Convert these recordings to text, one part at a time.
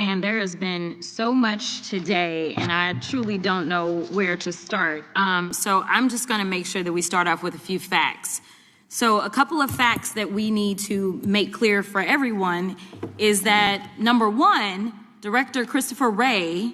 And there has been so much today, and I truly don't know where to start. So I'm just going to make sure that we start off with a few facts. So a couple of facts that we need to make clear for everyone is that, number one, Director Christopher Wray,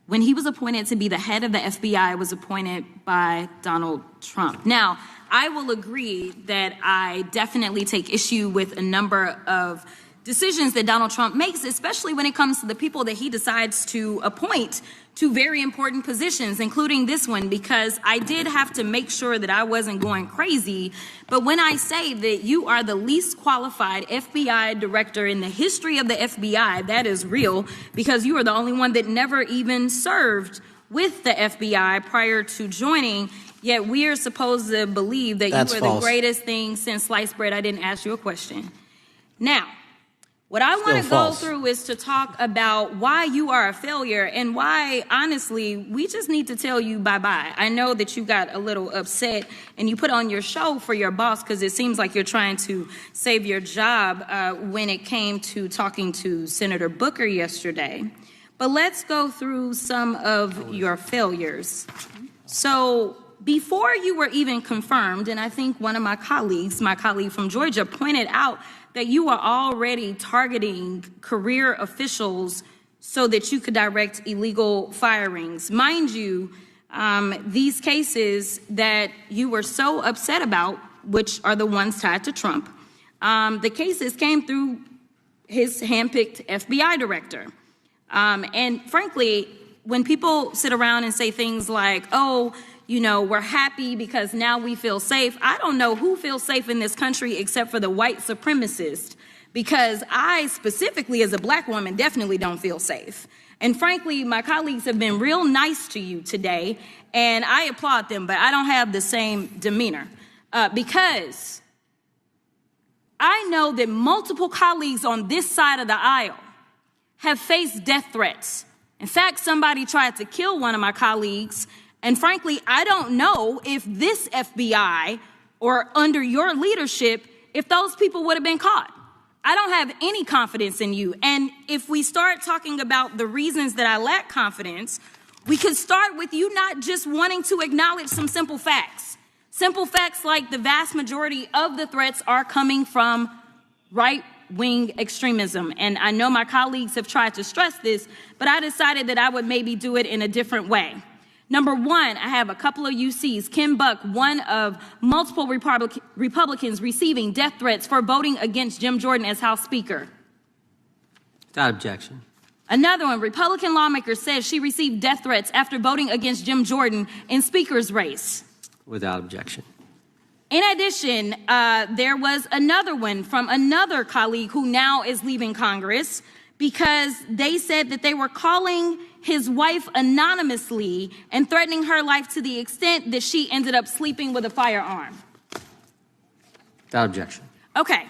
when he was appointed to be the head of the FBI, was appointed by Donald Trump. Now, I will agree that I definitely take issue with a number of decisions that Donald Trump makes, especially when it comes to the people that he decides to appoint to very important positions, including this one, because I did have to make sure that I wasn't going crazy. But when I say that you are the least qualified FBI director in the history of the FBI, that is real, because you are the only one that never even served with the FBI prior to joining. Yet we are supposed to believe that you are the greatest thing since sliced bread. I didn't ask you a question. Now, what I want to go through is to talk about why you are a failure and why, honestly, we just need to tell you bye-bye. I know that you got a little upset and you put on your show for your boss because it seems like you're trying to save your job when it came to talking to Senator Booker yesterday. But let's go through some of your failures. So before you were even confirmed, and I think one of my colleague from Georgia, pointed out that you are already targeting career officials so that you could direct illegal firings. Mind you, these cases that you were so upset about, which are the ones tied to Trump, the cases came through his handpicked FBI director. And frankly, when people sit around and say things like, oh, you know, we're happy because now we feel safe. I don't know who feels safe in this country except for the white supremacists, because I specifically as a black woman definitely don't feel safe. And frankly, my colleagues have been real nice to you today, and I applaud them, but I don't have the same demeanor because I know that multiple colleagues on this side of the aisle have faced death threats. In fact, somebody tried to kill one of my colleagues. And frankly, I don't know if this FBI or under your leadership, if those people would have been caught. I don't have any confidence in you. And if we start talking about the reasons that I lack confidence, we could start with you not just wanting to acknowledge some simple facts. Simple facts like the vast majority of the threats are coming from right-wing extremism. And I know my colleagues have tried to stress this, but I decided that I would maybe do it in a different way. Number one, I have a couple of UCs. Kim Buck, one of multiple Republicans receiving death threats for voting against Jim Jordan as House Speaker. Without objection. Another one, Republican lawmaker says she received death threats after voting against Jim Jordan in Speaker's race. Without objection. In addition, there was another one from another colleague who now is leaving Congress because they said that they were calling his wife anonymously and threatening her life to the extent that she ended up sleeping with a firearm. Without objection. Okay,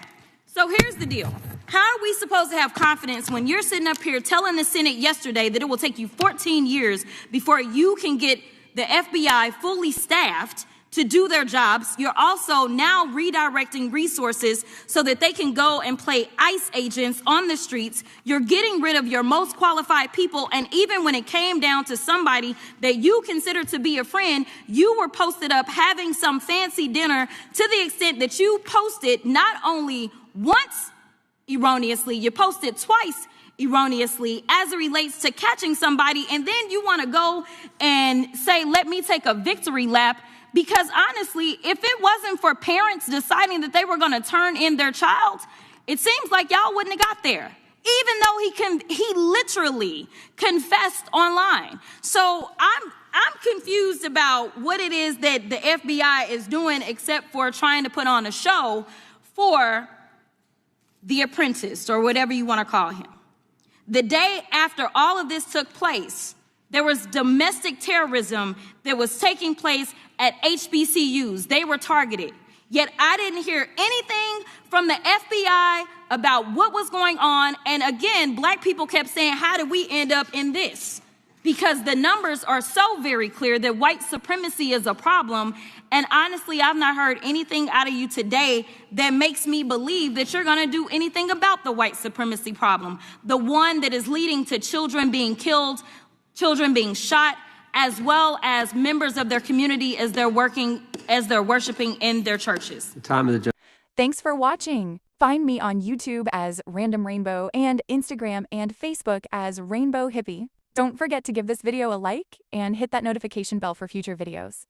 so here's the deal. How are we supposed to have confidence when you're sitting up here telling the Senate yesterday that it will take you 14 years before you can get the FBI fully staffed to do their jobs? You're also now redirecting resources so that they can go and play ICE agents on the streets. You're getting rid of your most qualified people. And even when it came down to somebody that you consider to be a friend, you were posted up having some fancy dinner to the extent that you posted not only once erroneously, you posted twice erroneously as it relates to catching somebody. And then you want to go and say, let me take a victory lap. Because honestly, if it wasn't for parents deciding that they were going to turn in their child, it seems like y'all wouldn't have got there, even though he literally confessed online. So I'm confused about what it is that the FBI is doing except for trying to put on a show for the apprentice or whatever you want to call him. The day after all of this took place, there was domestic terrorism that was taking place at HBCUs. They were targeted. Yet I didn't hear anything from the FBI about what was going on. And again, black people kept saying, how did we end up in this? because the numbers are so very clear that white supremacy is a problem. And honestly, I've not heard anything out of you today that makes me believe that you're going to do anything about the white supremacy problem, the one that is leading to children being killed, children being shot, as well as members of their community as they're worshiping in their churches. The time of the Thanks for watching. Find me on YouTube as Random Rainbow and Instagram and Facebook as Rainbow Hippie. Don't forget to give this video a like and hit that notification bell for future videos.